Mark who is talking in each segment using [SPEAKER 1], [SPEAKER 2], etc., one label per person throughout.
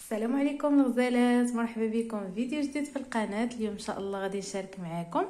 [SPEAKER 1] السلام عليكم الغزالات، مرحبا بكم في فيديو جديد في القناه. اليوم ان شاء الله غادي نشارك معكم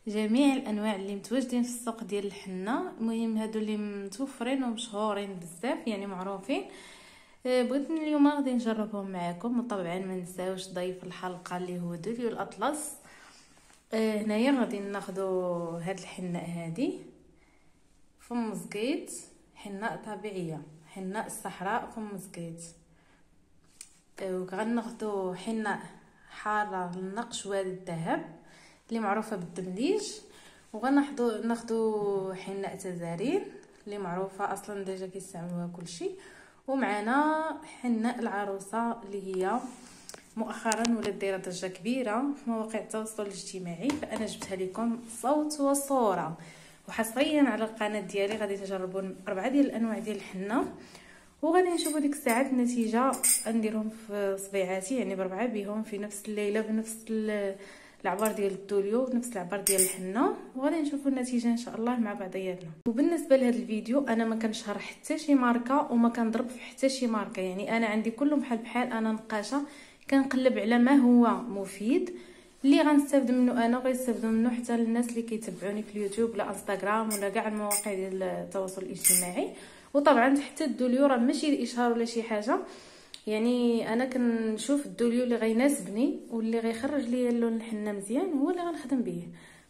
[SPEAKER 1] جميع الانواع اللي متواجدين في السوق ديال الحنه. المهم هادو اللي متوفرين ومشهورين بزاف، يعني معروفين. بغيت اليوم غادي نجربهم معكم، وطبعا ما نساوش ضيف الحلقه اللي هو دوليو الاطلس. هنايا غادي ناخذ هاد الحنه هادي فم زقيت، حنه طبيعيه، حنه الصحراء فم زقيت. وغناخدو حناء حاره للنقش وادي الذهب اللي معروفه بالدمليج، ناخدو حناء تزارين اللي معروفه اصلا ديجا كيستعملوها كلشي. ومعنا حناء العروسه اللي هي مؤخرا ولات دايره ضجه كبيره في مواقع التواصل الاجتماعي، فانا جبتها لكم صوت وصوره وحصريا على القناه ديالي. غادي تجربوا 4 ديال الانواع ديال الحنه، وغادي نشوفوا ديك الساعات النتيجه. نديرهم في صبيعاتي، يعني ب4 بهم في نفس الليله بنفس العبار ديال الدوليو بنفس العبار ديال الحنه، وغادي نشوفوا النتيجه ان شاء الله مع بعضياتنا. وبالنسبه لهذا الفيديو انا ما كنشهر حتى شي ماركه وما كنضرب في حتى شي ماركه، يعني انا عندي كله بحال انا نقاشه كنقلب على ما هو مفيد اللي غنستافد منه انا وغيستافدوا منه حتى الناس اللي كيتبعوني في اليوتيوب ولا انستغرام ولا كاع المواقع ديال التواصل الاجتماعي. وطبعا حتى الدوليو راه ماشي اشهار ولا شي حاجه، يعني انا كنشوف الدوليو اللي غيناسبني واللي غيخرج ليا اللون الحنه مزيان هو اللي غنخدم به.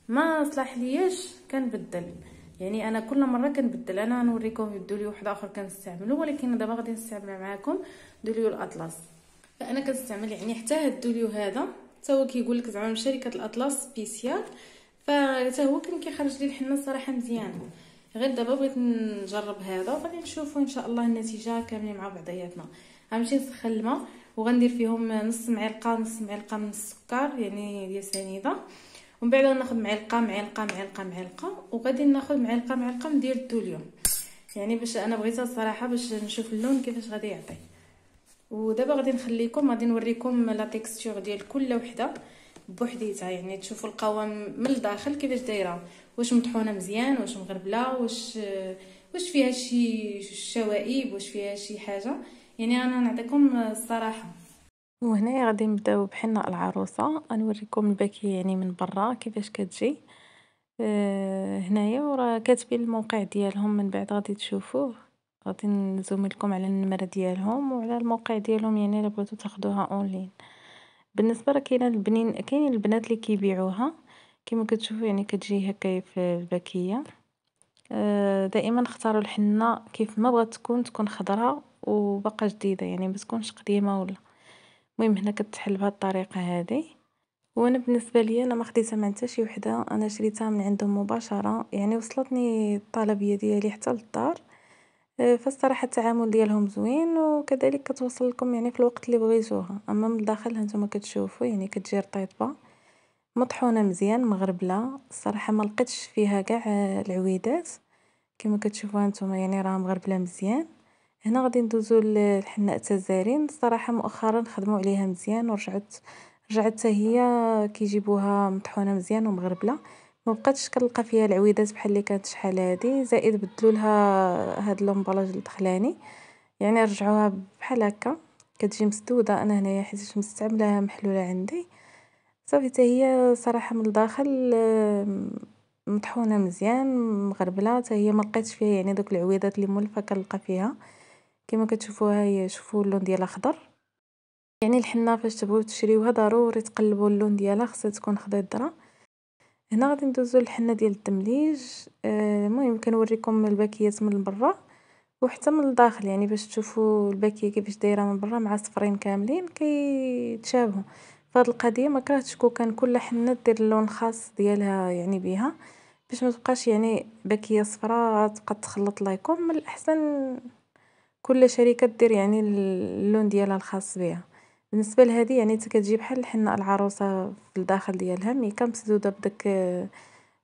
[SPEAKER 1] ما صلاح لياش كنبدل، يعني انا كل مره كنبدل. انا غنوريكم الدوليو واحد اخر كنستعملو، ولكن دابا غادي نستعمل معكم دوليو الاطلس. فانا كنستعمل يعني حتى هاد الدوليو هذا حتى هو كيقول لك زعما من شركه الاطلس سبيسيال، فحتى هو كان كيخرج لي الحنه الصراحه مزيانه. غير دابا بغيت نجرب هذا وغادي نشوفوا ان شاء الله النتيجه كاملين مع بعضياتنا. غنمشي نسخن الماء وغندير فيهم نص معلقه من السكر، يعني ديال سنيده. ومن بعد غناخذ معلقه وغادي ناخذ معلقه ندير الدوليو، يعني باش انا بغيتها الصراحه باش نشوف اللون كيفاش غادي يعطي. ودابا غادي نخليكم غادي نوريكم لا تيكستور ديال كل وحده بوحديتها، يعني تشوفوا القوام من الداخل كيفاش دايره، واش مطحونه مزيان واش مغربله واش فيها شي شوائب واش فيها شي حاجه. يعني انا نعطيكم الصراحه. وهنا غادي نبداو بحناء العروسه، غنوريكم الباكيه يعني من برا كيفاش كتجي. هنايا وراه كاتبين الموقع ديالهم، من بعد غادي تشوفوه. غادي نزوم لكم على النمره ديالهم وعلى الموقع ديالهم، يعني الا بغيتو تاخدوها اونلاين. بالنسبه راه كاينين البنات اللي كيبيعوها كما كتشوفوا، يعني كتجي هكا في الباكيه. دائما اختاروا الحنه كيف ما بغات تكون خضراء وباقا جديده، يعني ما تكونش قديمه ولا. المهم هنا كتحل بهذه الطريقه هذه. وانا بالنسبه لي انا ما خديتها من حتى شي وحده، انا شريتها من عندهم مباشره، يعني وصلتني الطلبيه ديالي حتى للدار. فالصراحه التعامل ديالهم زوين، وكذلك كتوصل لكم يعني في الوقت اللي بغيتوها. اما من الداخل هانتوما كتشوفوا يعني كتجي رطيبه مطحونه مزيان مغربله. الصراحه ما لقيتش فيها كاع العويدات كما كتشوفوا هانتوما، يعني راه مغربله مزيان. هنا غادي ندوزو للحناء التزارين. الصراحه مؤخرا خدموا عليها مزيان رجعت حتى هي كيجيبوها مطحونه مزيان ومغربله، ما بقاتش كنلقى فيها العويدات بحال اللي كانت شحال هادي. زائد بدلوا لها هاد لومبالاج الدخلاني، يعني رجعوها بحال هكا كتجي مسدوده. انا هنايا حيت مستعملها محلوله عندي صافي. حتى هي صراحه من الداخل مطحونه مزيان مغربله، حتى هي ما لقيتش فيها يعني دوك العويدات اللي مولفه كنلقى فيها. كما كتشوفوها هي، شوفوا اللون ديالها خضر. يعني الحنه فاش تبغيو تشريوها ضروري تقلبوا اللون ديالها، خصها تكون خضيره. هنا غادي ندوزو للحنه ديال الدمليج. المهم كنوريكم الباكيات من برا وحتى من الداخل، يعني باش تشوفوا الباكيه كيفاش دايره من برا مع الصفرين كاملين كيتشابهوا. فهاد القضيه ما كرهتش كان كل حنه دير اللون الخاص ديالها يعني بها، باش ما تبقاش يعني باكيه صفراء تبقى تخلط لكم. من الاحسن كل شركه دير يعني اللون ديالها الخاص بها. بالنسبه لهذه يعني كتجي بحال الحنه العروسه في الداخل ديالها ميكا مسدوده بداك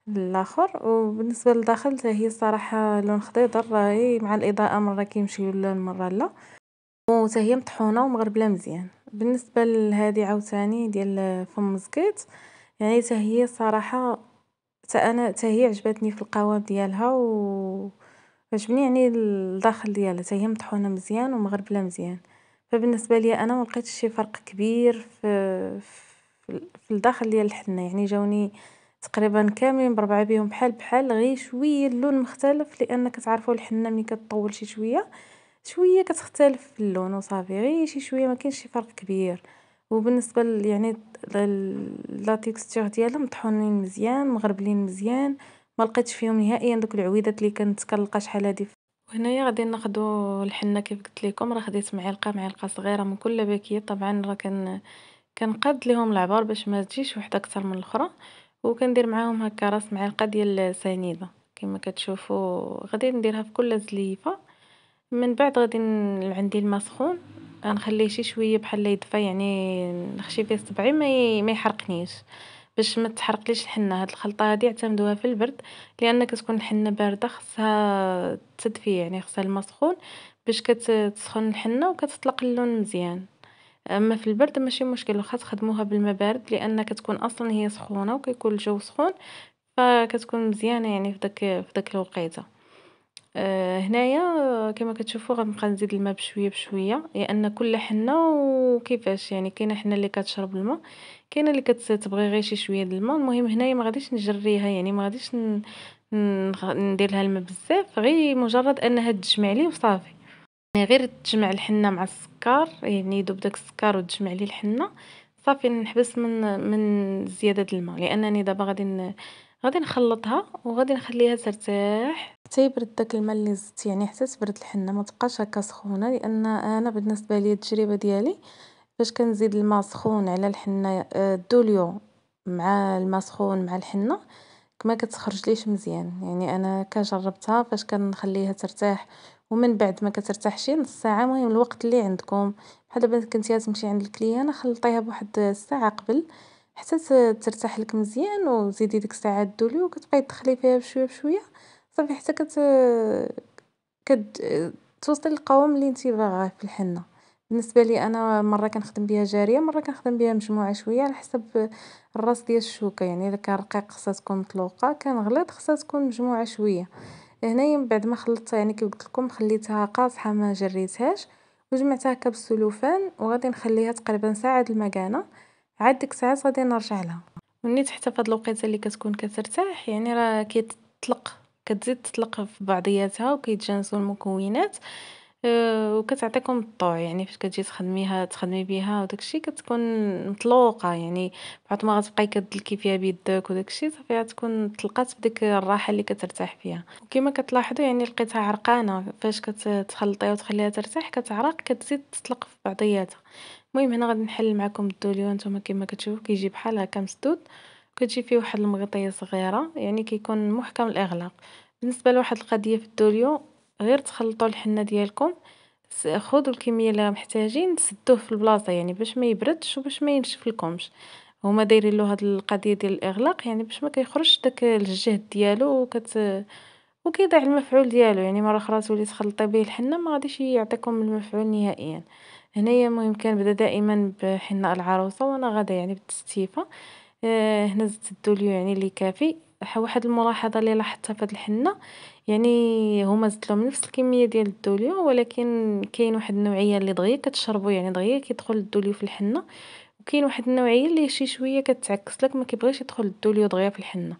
[SPEAKER 1] الاخر. وبالنسبه للداخل حتى هي الصراحه لون خضر راهي مع الاضاءه مره كيمشيو اللون مره لا، وحتى هي مطحونه ومغربله مزيان. بالنسبه لهذه عاوتاني ديال فم زكيت، يعني حتى هي الصراحه حتى هي عجبتني في القوام ديالها عجبني يعني الداخل ديالها، حتى هي مطحونه مزيان ومغربله مزيان. فبالنسبه لي انا ما لقيتش شي فرق كبير في الداخل ديال الحنه، يعني جاوني تقريبا كاملين بربعه بهم بحال بحال، غير شويه اللون مختلف لان كتعرفوا الحنه ملي كتطول شي شويه شويه كتختلف في اللون وصافي، غير شي شويه ما كاينش شي فرق كبير. وبالنسبه يعني لا تيكستور ديالهم مطحونين مزيان مغربلين مزيان، ما لقيتش فيهم نهائيا دوك العويدات اللي كنت كنلقى شحال هادي. وهنايا غادي ناخدو الحنه كيف قلت لكم، راه خديت معلقه صغيره من كل باكيه، طبعا راه كنقاد ليهم العبار باش ما تجيش وحده اكثر من الاخرى، وكندير معاهم هكا راس معلقه ديال سنيده كما كتشوفوا. غادي نديرها في كل زليفه، من بعد غادي عندي الماء سخون غنخليه شي شويه بحال يدفى، يعني نخشي فيه صبعي ما يحرقنيش باش ما تحرقليش الحنه. هاد الخلطه هادي اعتمدوها في البرد، لان كتكون الحنه بارده خصها تدفي، يعني خصها الماء سخون باش كتسخن الحنه وكتطلق اللون مزيان. اما في البرد ماشي مشكل، واخا تخدموها بالماء بارد لان كتكون اصلا هي سخونه وكيكون الجو سخون، فكتكون مزيانه يعني في داك الوقيته. هنايا كما كتشوفوا غنبقى نزيد الماء بشويه بشويه، لان كل حنه وكيفاش، يعني كاينه حنه اللي كتشرب الماء، كاينه اللي كتبغي غير شي شويه د الماء. المهم هنايا ما غاديش نجريها، يعني ما غاديش ندير لها الماء بزاف، غير مجرد انها تجمع لي وصافي. يعني غير تجمع الحنه مع السكر، يعني يذوب داك السكر وتجمع لي الحنه صافي، نحبس من زياده الماء، لانني دابا غادي نخلطها وغادي نخليها ترتاح حتى يبرد داك الماء اللي زدت، يعني حتى تبرد الحنه ما تبقاش هكا سخونه. لان انا بالنسبه لي التجربه ديالي فاش كنزيد الماء سخون على الحنه، الدوليو مع الماء سخون مع الحنه ما كتخرج ليش مزيان. يعني انا كجربتها فاش كنخليها ترتاح ومن بعد ما كترتاح شي نص ساعه، المهم الوقت اللي عندكم. بحال دابا كنتي تمشي عند الكليانه خلطيها بواحد الساعه قبل حتى ترتاح لك مزيان، وزيدي ديك الساعه الدوليو وكتبقاي تدخلي فيها بشويه بشويه صافي حتى كد توصلي للقوام اللي انت باغاه في الحنه. بالنسبه لي انا مره كنخدم بها جاريه، مره كنخدم بها مجموعه شويه على حسب الراس ديال الشوكه، يعني الا كان رقيق خصها تكون مطلوقه، كان غليظ خصها تكون مجموعه شويه. هنايا من بعد ما خلطتها يعني كيف قلت لكم خليتها قاصحه ما جريتهاش، وجمعتها هكا بالسلوفان وغادي نخليها تقريبا ساعه د المكانه، عاد ديك الساعات غادي نرجع لها. ونيت حتى فهاد الوقيته اللي كتكون كترتاح يعني راه كيتطلق، كتزيد تطلق في بعضياتها وكيتجانسوا المكونات. وكتعطيكم الطوع، يعني فاش كتجي تخدمي بها وداكشي كتكون مطلوقه، يعني بعد ما غتبقاي كدلكي فيها بيدك وداكشي صافي غتكون طلقات بديك الراحه اللي كترتاح فيها. وكما كتلاحظوا يعني لقيتها عرقانه فاش كتخلطيها وتخليها ترتاح كتعرق كتزيد تطلق في بعضياتها. المهم هنا غادي نحل معكم الدوليو. نتوما كما كتشوفوا كيجي بحال هكا مسدود، كتجي فيه واحد المغطيه صغيره، يعني كيكون محكم الاغلاق. بالنسبه لواحد القضيه في الدوليو، غير تخلطوا الحنه ديالكم، خذوا الكميه اللي محتاجين تسدوه في البلاصه، يعني باش ما يبردش وباش ما ينشف لكمش. هما دايرين له هاد القضيه ديال الاغلاق يعني باش ما كيخرجش داك الجهد ديالو وكيضيع المفعول ديالو، يعني مره اخرى تولي تخلطي به الحنه ما غاديش يعطيكم المفعول نهائيا. هنايا المهم كنبدا دائما بحناء العروسه وانا غادا يعني بالتستيفه. هنا زدت الدوليو يعني اللي كافي. واحد الملاحظه اللي لاحظتها في هاد الحنه، يعني هما زدت لهم نفس الكميه ديال الدوليو، ولكن كاين واحد النوعيه اللي دغيا كتشربوا، يعني دغيا كيدخل الدوليو في الحنه، وكاين واحد النوعيه اللي شي شويه كتعكس لك ما كيبغيش يدخل الدوليو دغيا في الحنه.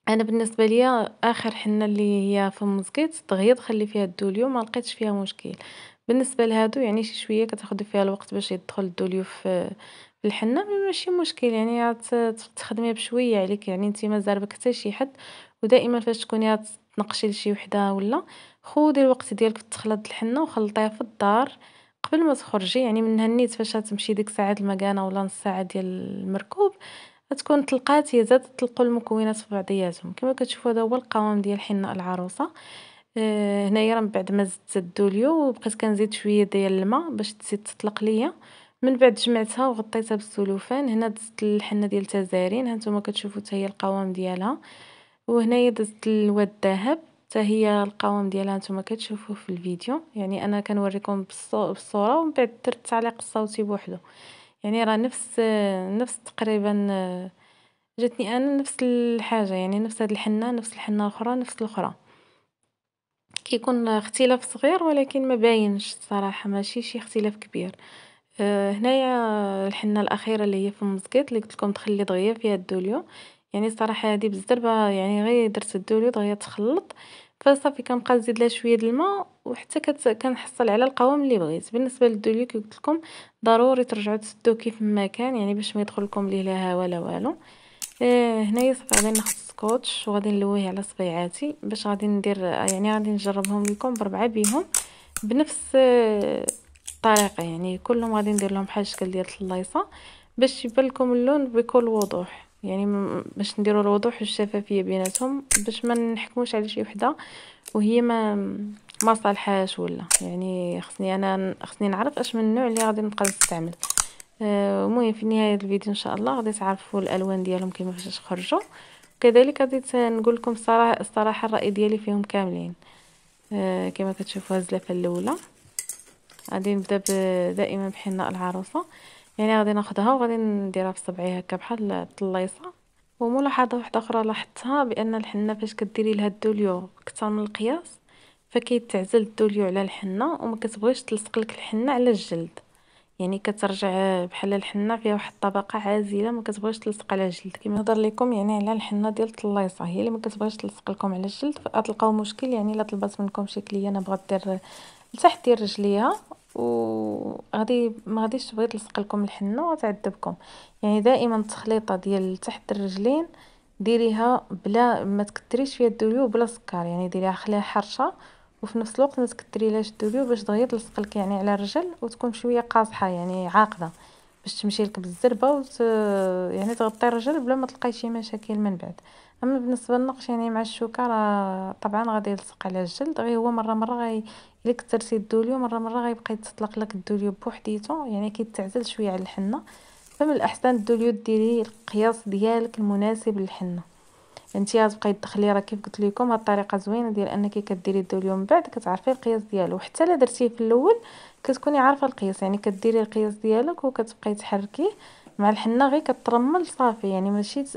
[SPEAKER 1] انا بالنسبه ليا اخر حنه اللي هي فم مسكيت دغيا تخلي فيها الدوليو ما لقيتش فيها مشكل. بالنسبه لهادو يعني شي شويه كتاخذ فيها الوقت باش يدخل الدوليو في الحنه، ماشي مشكل، يعني تخدميها بشويه عليك، يعني انت مازال بك حتى شي حد. ودائما فاش تكوني تنقشي لشي وحده ولا خودي الوقت ديالك في تخلط الحنه وخلطيها في الدار قبل ما تخرجي، يعني من هنيت فاش تمشي ديك ساعه المكانه ولا نص ساعه ديال المركوب غتكون طلقات هي زادت تطلقوا المكونات في بعضياتهم. كما كتشوفوا هذا هو القوام ديال حناء العروسه. هنايا راه من بعد ما زدت الدوليو وبقيت كنزيد شويه ديال الماء باش تزيد تطلق ليا، من بعد جمعتها وغطيتها بالسلوفان. هنا دزت الحنه ديال التزارين، هانتوما كتشوفوا حتى هي القوام ديالها. وهنايا دزت الواد الذهب حتى هي القوام ديالها نتوما كتشوفوه في الفيديو، يعني انا كنوريكم بالصوره ومن بعد درت التعليق الصوتي بوحدو، يعني راه نفس تقريبا جاتني انا نفس الحاجه، يعني نفس هاد الحنه نفس الحنه الاخرى نفس الاخرى. كيكون اختلاف صغير ولكن ما باينش الصراحة، ماشي شي اختلاف كبير. هنايا الحنة الأخيرة اللي هي في المزقيط اللي قلت لكم تخلي دغيا فيها الدوليو، يعني الصراحة هذه بالزربة يعني غير درت الدوليو دغيا تخلط، فصافي كنبقى نزيد لها شوية د الماء وحتى كنحصل على القوام اللي بغيت. بالنسبة للدوليو كي قلت لكم ضروري ترجعوا تسدوه كيف ما كان، يعني باش ما يدخل لكم ليه لا هوا لا والو. هنايا صافي غادي ناخذ السكوتش وغادي نلويه على صبيعاتي باش غادي ندير، يعني غادي نجربهم لكم بربعه بيهم بنفس الطريقه، يعني كلهم غادي ندير لهم بحال الشكل ديال الليصه باش يبان لكم اللون بكل وضوح، يعني باش نديروا الوضوح والشفافيه بيناتهم باش ما نحكموش على شي وحده وهي ما صالحاش ولا، يعني خصني نعرف اش من النوع اللي غادي نبقى نستعمل. المهم في نهاية الفيديو ان شاء الله غادي تعرفوا الالوان ديالهم كيفاش خرجوا. كذلك غادي نقول لكم الصراحه الراي ديالي فيهم كاملين. كما كتشوفوا الزلافه الاولى غادي نبدا دائما بحناء العروسه، يعني غادي ناخذها وغادي نديرها في صبعي هكا بحال الطليصه. وملاحظه واحده اخرى لاحظتها بان الحنه فاش كديري لها الدوليو اكثر من القياس فكيتعزل الدوليو على الحنه وما كتبغيش تلصق لك الحنه على الجلد، يعني كترجع بحال الحنه فيها واحد الطبقه عازله ما كتبغيش تلصق على الجلد. كما نهضر لكم يعني على الحنه ديال الطليصه هي اللي ما كتبغيش تلصق لكم على الجلد، فغتلقاو مشكل يعني الا طلبات منكم شي كليه بغات دير لتحت ديال رجليها وغادي ما غاديش تبغي تلصق لكم الحنه وتعذبكم. يعني دائما التخليطه ديال تحت الرجلين ديريها بلا ما تكثريش فيها الدوليو بلا سكر، يعني ديريها خليها حرشه وفي نفس الوقت ما تكثريلهاش الدوليو باش دغيا تلصق لك يعني على الرجل وتكون شويه قاصحه يعني عاقده باش تمشي لك بالزربه يعني تغطي الرجل بلا ما تلقاي شي مشاكل من بعد. اما بالنسبه للنقش يعني مع الشوكه راه طبعا غادي يلصق على الجلد، غير هو مره الا كثرتي الدوليو مره غيبقى يتطلق لك الدوليو بوحديته، يعني كيتعزل شويه على الحنه. فمن الاحسن الدوليو ديري القياس ديالك المناسب للحنه. انت غتبقاي تدخلي راه كيف قلت لكم هاد الطريقه زوينه ديال انك كديري الدوليو من بعد كتعرفي القياس ديالو، حتى الا درتيه في الاول كتكوني عارفه القياس، يعني كديري القياس ديالك وكتبقاي تحركيه مع الحنه غير كترمل صافي، يعني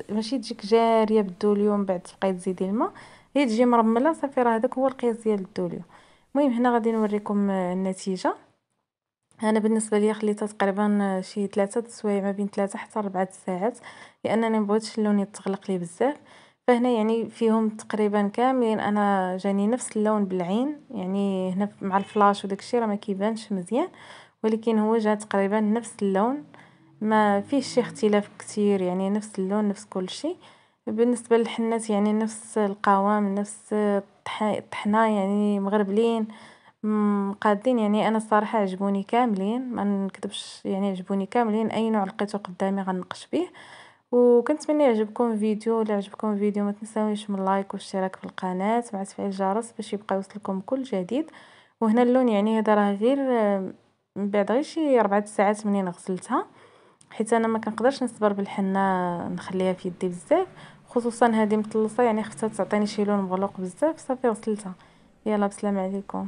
[SPEAKER 1] ماشي تجيك جاريه بالدوليو من بعد تبقاي تزيدي الماء، هي تجي مرمله صافي راه هذاك هو القياس ديال الدوليو. المهم هنا غادي نوريكم النتيجه. انا بالنسبه لي خليتها تقريبا شي 3 سوايع ما بين 3 حتى 4 ساعات لانني مبغيتش اللون يتغلق لي بزاف. فهنا يعني فيهم تقريبا كاملين انا جاني نفس اللون بالعين، يعني هنا مع الفلاش وداك الشيء راه ما كيبانش مزيان ولكن هو جا تقريبا نفس اللون ما فيش شي اختلاف كتير، يعني نفس اللون نفس كل شيء. بالنسبه للحنات يعني نفس القوام نفس الطحنه يعني مغربلين قادين، يعني انا الصراحه عجبوني كاملين ما نكذبش، يعني عجبوني كاملين اي نوع لقيته قدامي غنقش به. وكنتمنى يعجبكم الفيديو، الا عجبكم الفيديو ما تنساوش من لايك والاشتراك في القناه مع تفعيل الجرس باش يبقى يوصلكم كل جديد. وهنا اللون يعني هذا راه غير من بعد غير شي 4 ساعات منين غسلتها، حيت انا ما كنقدرش نصبر بالحنه نخليها في يدي بزاف، خصوصا هذه مطلصه يعني خفتها تعطيني شي لون مغلوق بزاف. صافي غسلتها. يلا بسلام عليكم.